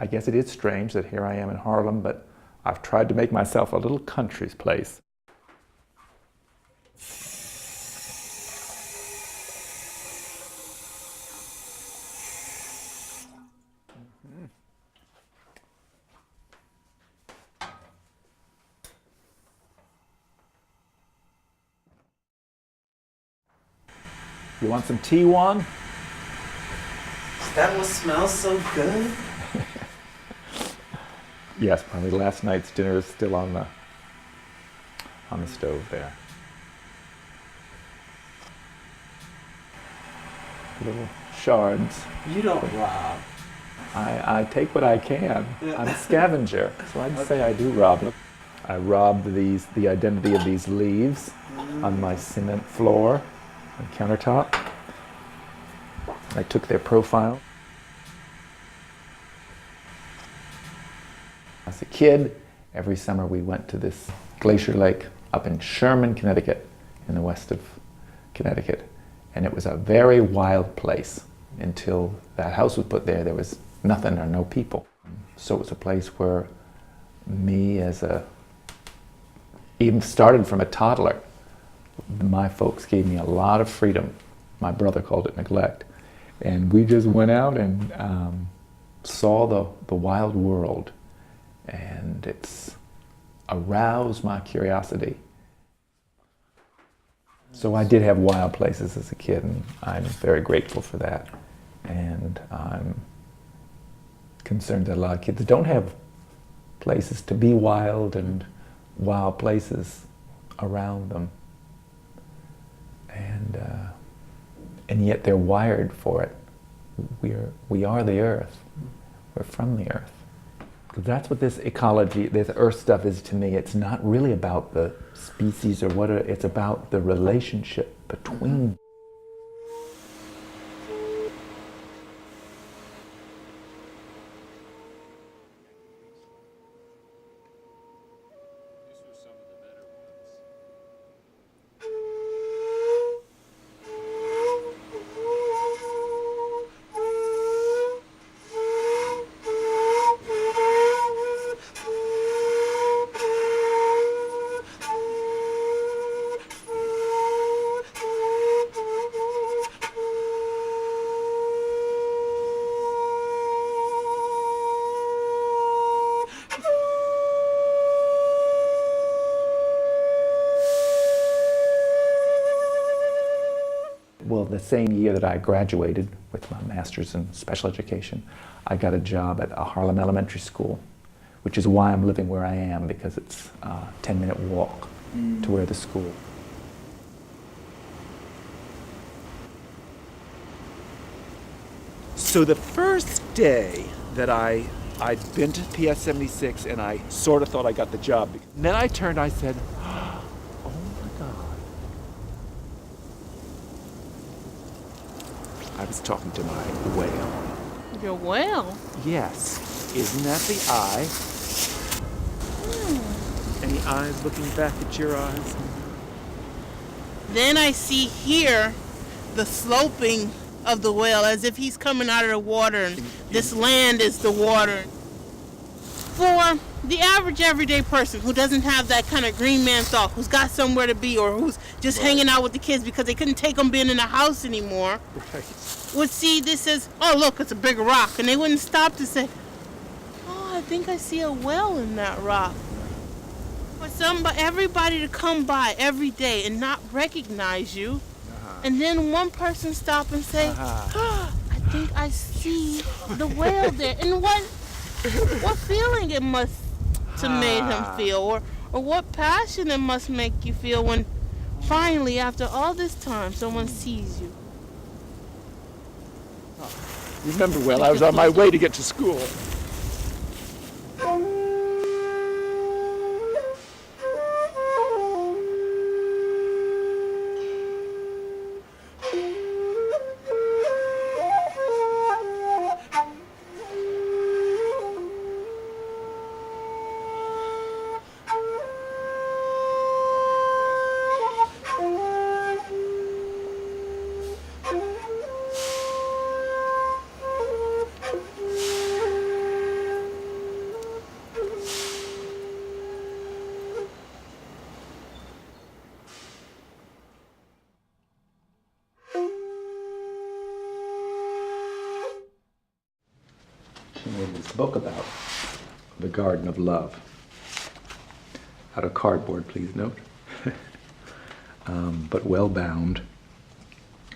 I guess it is strange that here I am in Harlem, but I've tried to make myself a little country's place. You want some tea, Juan? Is that what smells so good? Yes, probably last night's dinner is still on the stove there. Little shards. You don't rob. I take what I can. I'm a scavenger, so I'd say I do rob. I robbed the identity of these leaves on my cement floor and countertop. I took their profile. As a kid, every summer we went to this glacier lake up in Sherman, Connecticut, in the west of Connecticut. And it was a very wild place. Until that house was put there, there was nothing or no people. So it was a place where me even started from a toddler. My folks gave me a lot of freedom. My brother called it neglect. And we just went out and saw the wild world. And it's aroused my curiosity. So I did have wild places as a kid, and I'm very grateful for that. And I'm concerned that a lot of kids don't have places to be wild and wild places around them. And yet they're wired for it. We are the earth. We're from the earth. Because that's what this ecology, this earth stuff is to me. It's not really about the species or what, it's about the relationship between. Well, the same year that I graduated with my master's in special education, I got a job at a Harlem elementary school, which is why I'm living where I am, because it's a 10-minute walk to where the school. So the first day that I'd been to PS 76 and I sort of thought I got the job. And then I turned, I said, oh my God. I was talking to my whale. Your whale? Yes. Isn't that the eye? Any eyes looking back at your eyes? Then I see here the sloping of the whale as if he's coming out of the water and this land is the water. For the average everyday person who doesn't have that kind of green man thought, who's got somewhere to be or who's just hanging out with the kids because they couldn't take them being in the house anymore, would see this as, oh look, it's a big rock, and they wouldn't stop to say, oh, I think I see a whale in that rock. For everybody to come by every day and not recognize you, and then one person stop and say, oh, I think I see the whale there. And what feeling it must have made him feel, or what passion it must make you feel when finally, after all this time, someone sees you. Remember, well, I was on my way to get to school. In this book about the Garden of Love, out of cardboard, please note, but well bound.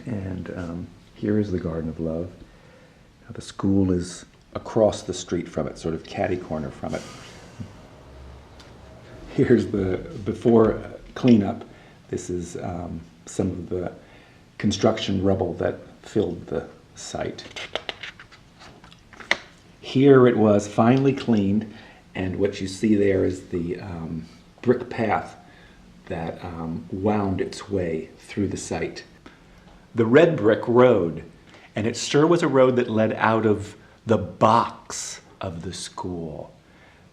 And here is the Garden of Love. Now, the school is across the street from it, sort of catty corner from it. Here's the before cleanup. This is some of the construction rubble that filled the site. Here it was finally cleaned, and what you see there is the brick path that wound its way through the site. The red brick road, and it sure was a road that led out of the box of the school.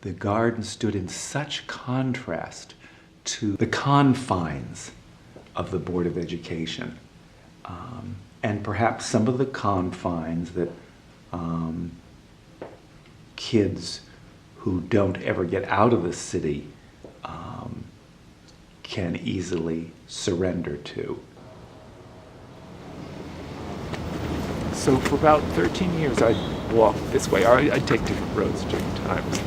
The garden stood in such contrast to the confines of the Board of Education, and perhaps some of the confines that kids who don't ever get out of the city can easily surrender to. So for about 13 years I'd walk this way, or I'd take different roads different times.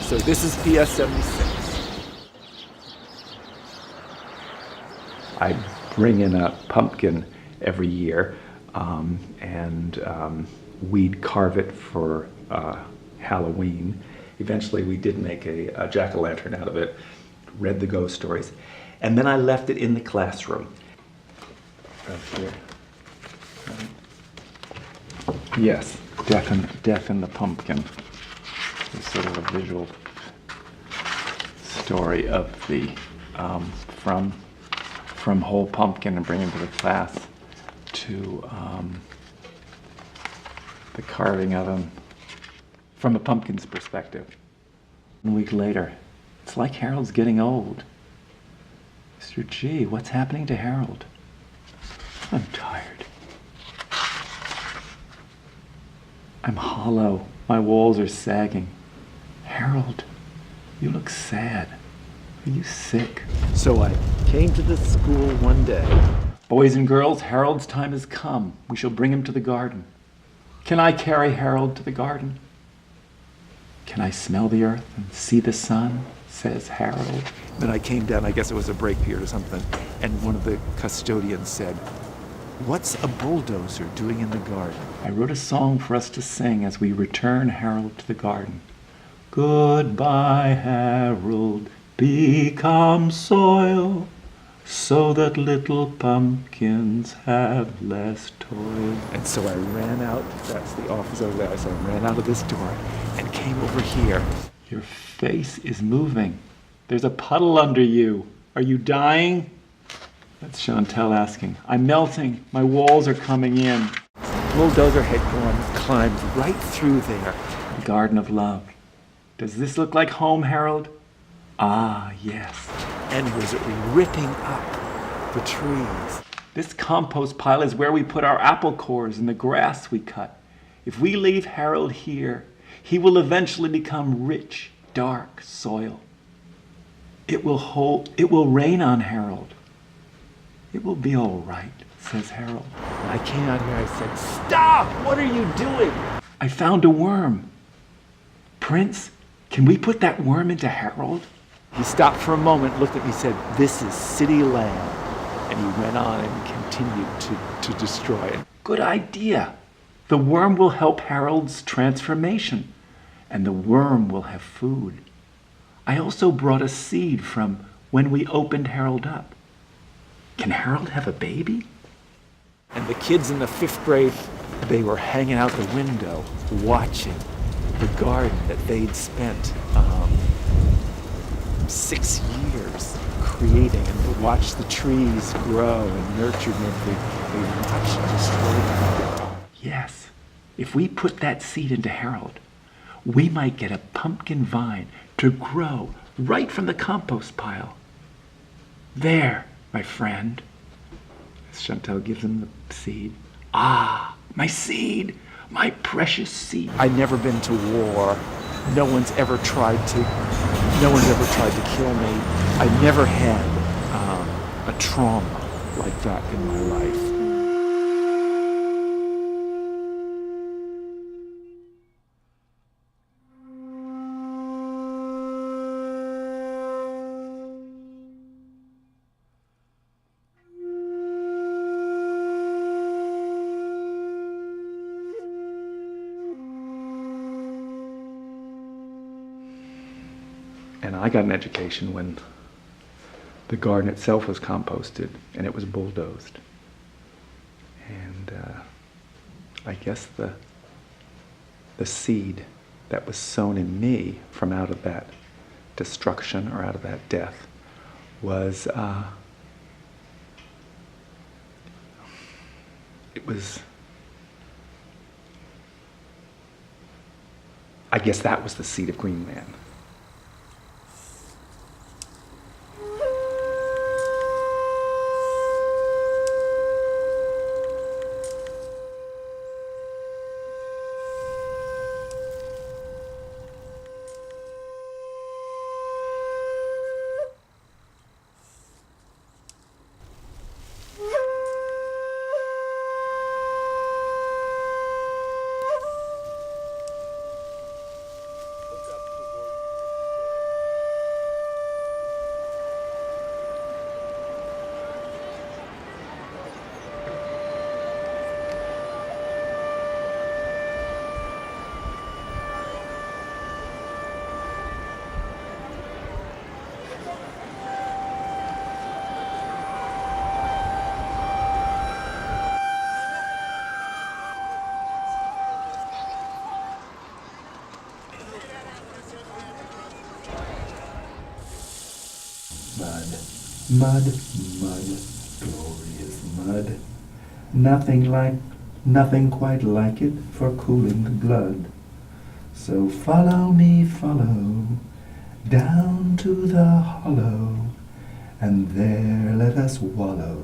So this is PS 76. I bring in a pumpkin every year, and we'd carve it for Halloween. Eventually we did make a jack-o'-lantern out of it, read the ghost stories, and then I left it in the classroom. Here. Yes, Death in the Pumpkin. It's sort of a visual story of the from whole pumpkin and bringing to the class to the carving of them from a pumpkin's perspective. 1 week later, it's like Harold's getting old. Mr. G, what's happening to Harold? I'm tired. I'm hollow. My walls are sagging. Harold, you look sad. Are you sick? So I came to the school one day. Boys and girls, Harold's time has come. We shall bring him to the garden. Can I carry Harold to the garden? Can I smell the earth and see the sun? Says Harold. Then I came down, I guess it was a break period or something, and one of the custodians said, "What's a bulldozer doing in the garden?" I wrote a song for us to sing as we return Harold to the garden. Goodbye, Harold, become soil. so that little pumpkins have less toil. And so I ran out, that's the office over there, so I ran out of this door and came over here. Your face is moving. There's a puddle under you. Are you dying? That's Chantel asking. I'm melting. My walls are coming in. The bulldozer had climbed right through there. The Garden of Love. Does this look like home, Harold? Ah, yes. And was ripping up the trees. This compost pile is where we put our apple cores and the grass we cut. If we leave Harold here, he will eventually become rich, dark soil. It will rain on Harold. It will be all right, says Harold. I came out here, I said, stop! What are you doing? I found a worm. Prince, can we put that worm into Harold? He stopped for a moment, looked at me, said, this is city land. And he went on and continued to destroy it. Good idea. The worm will help Harold's transformation, and the worm will have food. I also brought a seed from when we opened Harold up. Can Harold have a baby? And the kids in the 5th grade, they were hanging out the window watching the garden that they'd spent 6 years creating, and they watched the trees grow and nurtured them. They watched and destroyed them. Yes, if we put that seed into Harold, we might get a pumpkin vine to grow right from the compost pile. There, my friend. As Chantel gives him the seed. Ah, my seed, my precious seed. I've never been to war. No one's ever tried to kill me. I never had a trauma like that in my life. And I got an education when the garden itself was composted and it was bulldozed. And I guess the seed that was sown in me from out of that destruction or out of that death was, I guess that was the seed of Greenland. Mud, mud, glorious mud. Nothing quite like it for cooling the blood. So follow me, follow, down to the hollow, and there let us wallow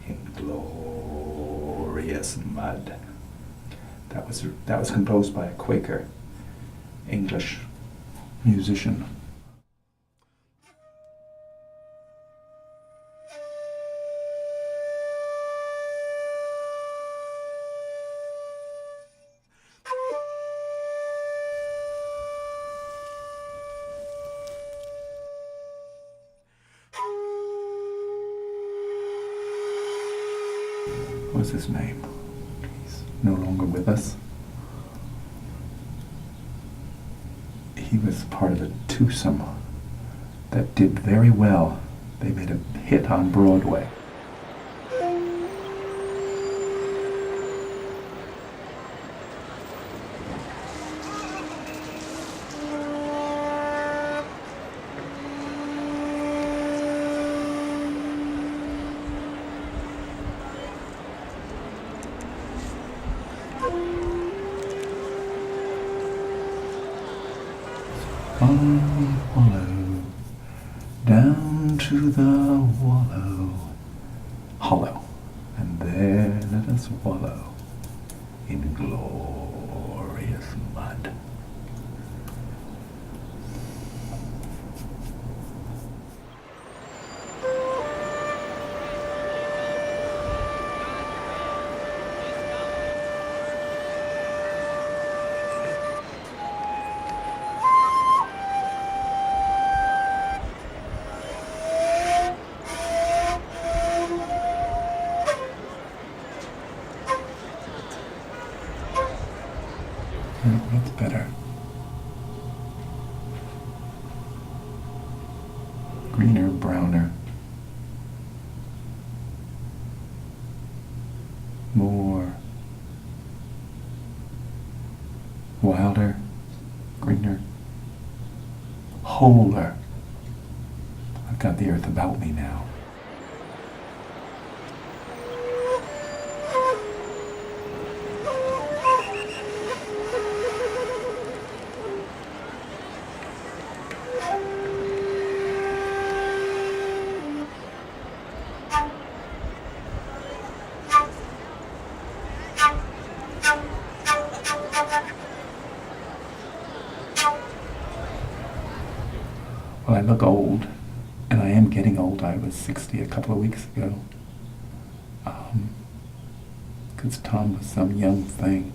in glorious mud. That was composed by a Quaker English musician. What's his name? He's no longer with us. He was part of a twosome that did very well. They made a hit on Broadway. Follow down to the hollow, and there let us wallow in glorious mud. What's better? Greener, browner, more wilder, greener, wholer. I've got the earth about me now. Well, I look old, and I am getting old. I was 60 a couple of weeks ago. 'Cause Tom was some young thing.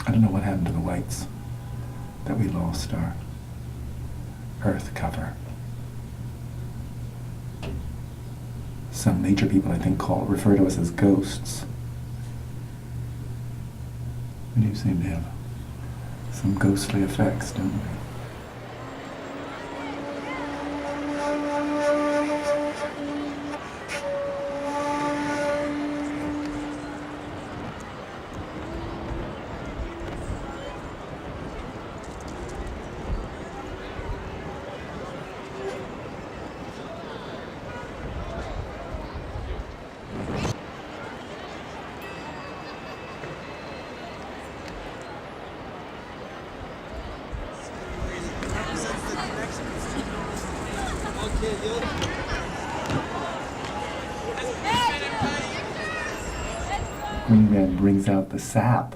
I don't know what happened to the whites, that we lost our earth cover. Some nature people, I think, refer to us as ghosts. We do seem to have some ghostly effects, don't we? Green Man brings out the sap,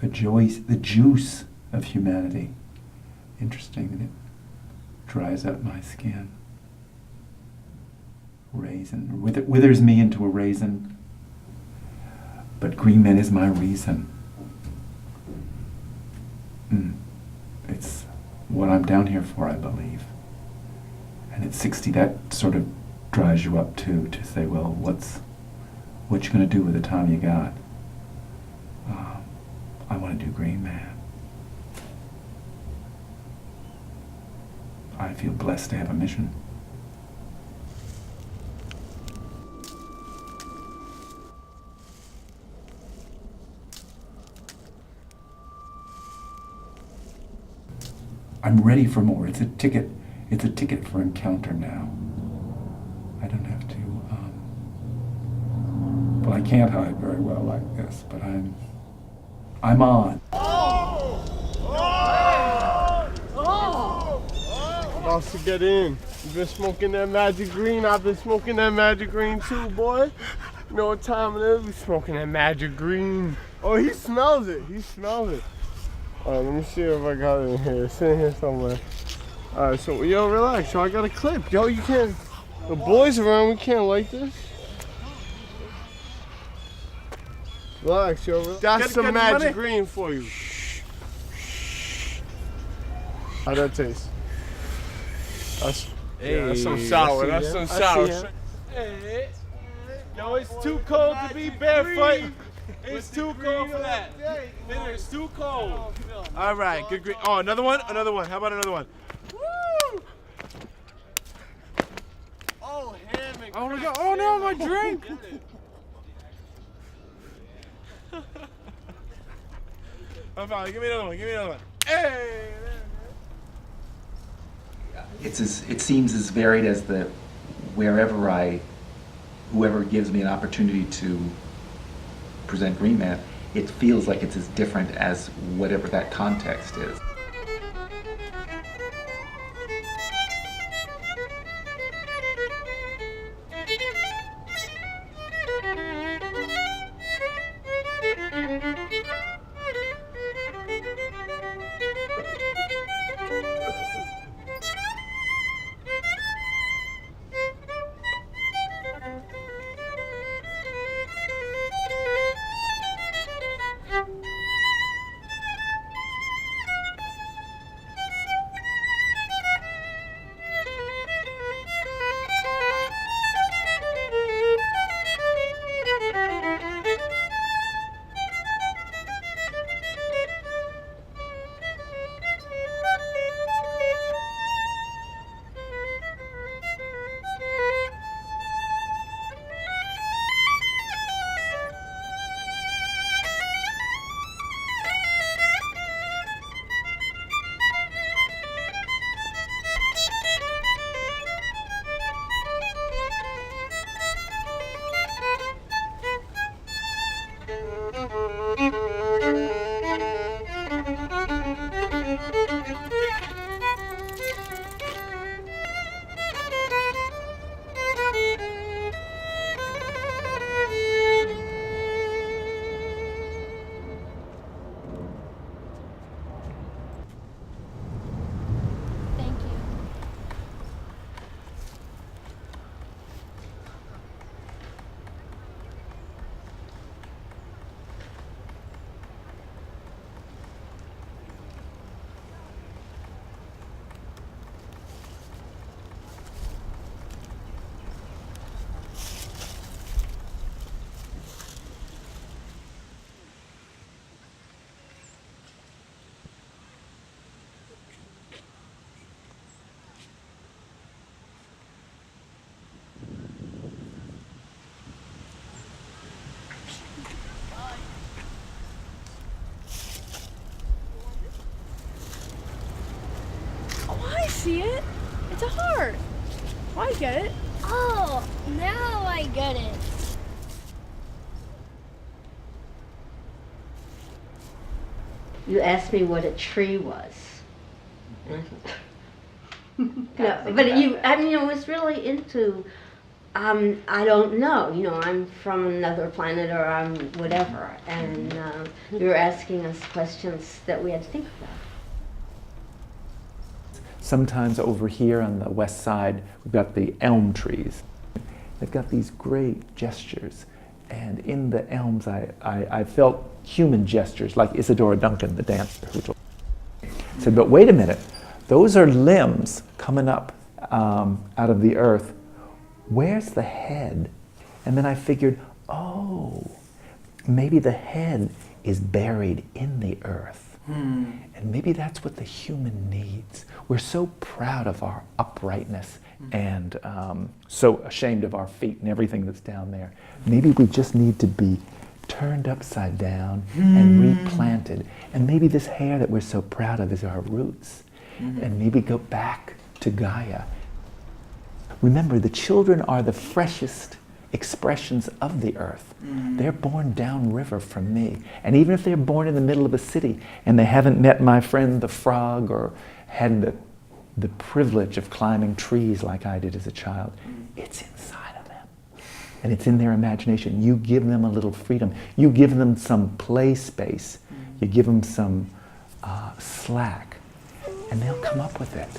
the juice of humanity. Interesting that it dries up my skin. Raisin, withers me into a raisin. But Green Man is my reason. It's what I'm down here for, I believe. And at 60, that sort of dries you up too, to say, well, what you gonna do with the time you got? I want to do Green Man. I feel blessed to have a mission. I'm ready for more. It's a ticket for encounter now. I don't have to, well, I can't hide very well like this, but I'm on. About to get in. You've been smoking that magic green. I've been smoking that magic green too, boy. You know what time it is? We smoking that magic green. Oh, he smells it. He smells it. All right, let me see if I got it in here. It's in here somewhere. All right, so yo, relax. Yo, I got a clip. Yo, you can't. The boys around. We can't light this. Relax, yo. That's Get- some get magic money. green for you. How that taste? That's, yeah, that's some sour. That's some sour. Hey, yo, it's too cold to be barefoot. It's too cold for that. It's too cold. All right, good green. Oh, another one? Another one. How about another one? Woo! Oh, ham and Oh, crack. oh no, my drink. I'm fine. Give me another one. Give me another one. Hey. It seems as varied as the whoever gives me an opportunity to present Green Man, it feels like it's as different as whatever that context is. Thank you. Oh, I see it. It's a heart. Oh, I get it. Oh, now I get it. You asked me what a tree was. No, but I mean, I was really into, I don't know, I'm from another planet or I'm whatever, and you were asking us questions that we had to think about. Sometimes over here on the west side, we've got the elm trees. They've got these great gestures. And in the elms, I felt human gestures, like Isadora Duncan, the dancer, who told me. I said, but wait a minute, those are limbs coming up out of the earth. Where's the head? And then I figured, oh, maybe the head is buried in the earth. And maybe that's what the human needs. We're so proud of our uprightness and so ashamed of our feet and everything that's down there. Maybe we just need to be turned upside down and replanted. And maybe this hair that we're so proud of is our roots. And maybe go back to Gaia. Remember, the children are the freshest expressions of the earth. They're born downriver from me. And even if they're born in the middle of a city and they haven't met my friend the frog or had the privilege of climbing trees like I did as a child, it's inside of them. And it's in their imagination. You give them a little freedom. You give them some play space. You give them some slack, and they'll come up with it.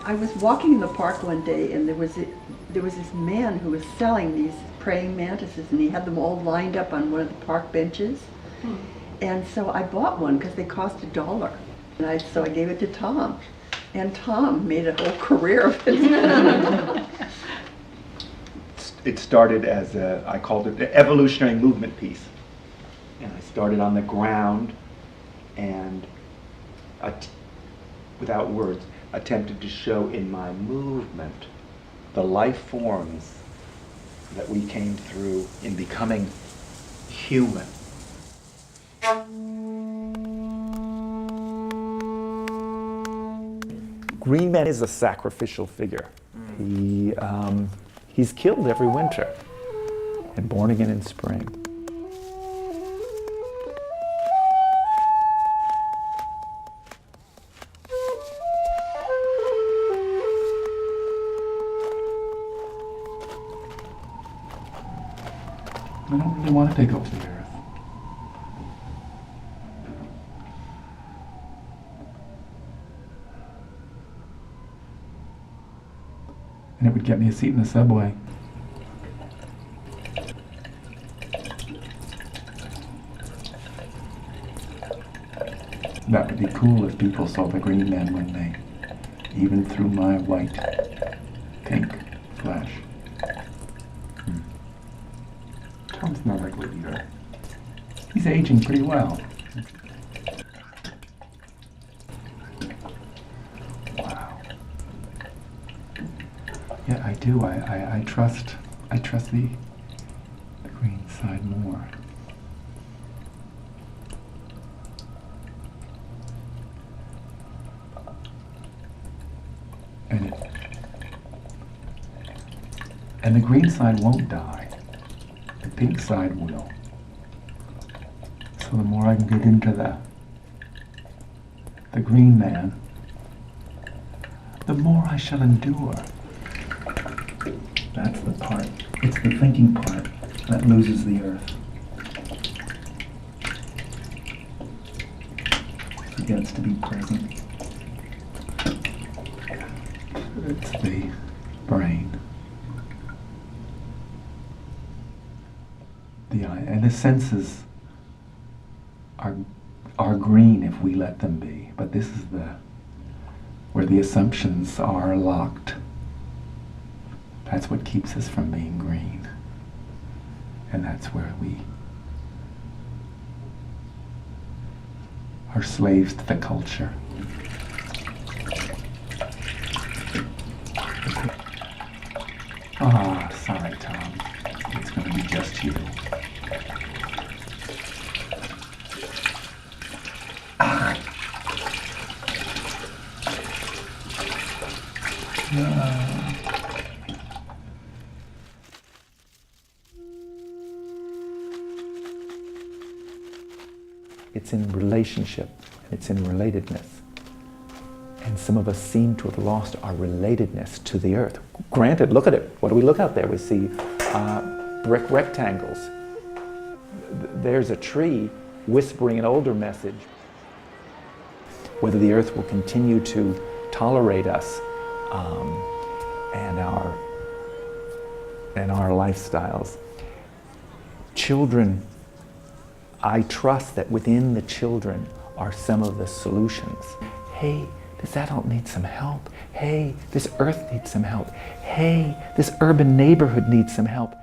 I was walking in the park one day, and there was this man who was selling these praying mantises, and he had them all lined up on one of the park benches. And so I bought one because they cost $1. And so I gave it to Tom, and Tom made a whole career of it. It started as I called it the evolutionary movement piece. And I started on the ground and, without words, attempted to show in my movement the life forms that we came through in becoming human. Green Man is a sacrificial figure. He's killed every winter and born again in spring. I don't really want to take over the earth. And it would get me a seat in the subway. That would be cool if people saw the Green Man one day, even through my white, pink flesh. Tom's not ugly either. He's aging pretty well. Wow. Yeah, I do. I trust the green side more. And the green side won't die. The pink side will. So the more I can get into the Green Man, the more I shall endure. That's the part. It's the thinking part that loses the earth. It gets to be present. It's the brain. The eye. And the senses are green if we let them be. But this is where the assumptions are locked. That's what keeps us from being green. And that's where we are slaves to the culture. Ah, sorry, Tom. It's going to be just you. It's in relationship, it's in relatedness. And some of us seem to have lost our relatedness to the earth. Granted, look at it. What do we look out there? We see brick rectangles. There's a tree whispering an older message. Whether the earth will continue to tolerate us and our lifestyles. Children, I trust that within the children are some of the solutions. Hey, this adult needs some help. Hey, this earth needs some help. Hey, this urban neighborhood needs some help.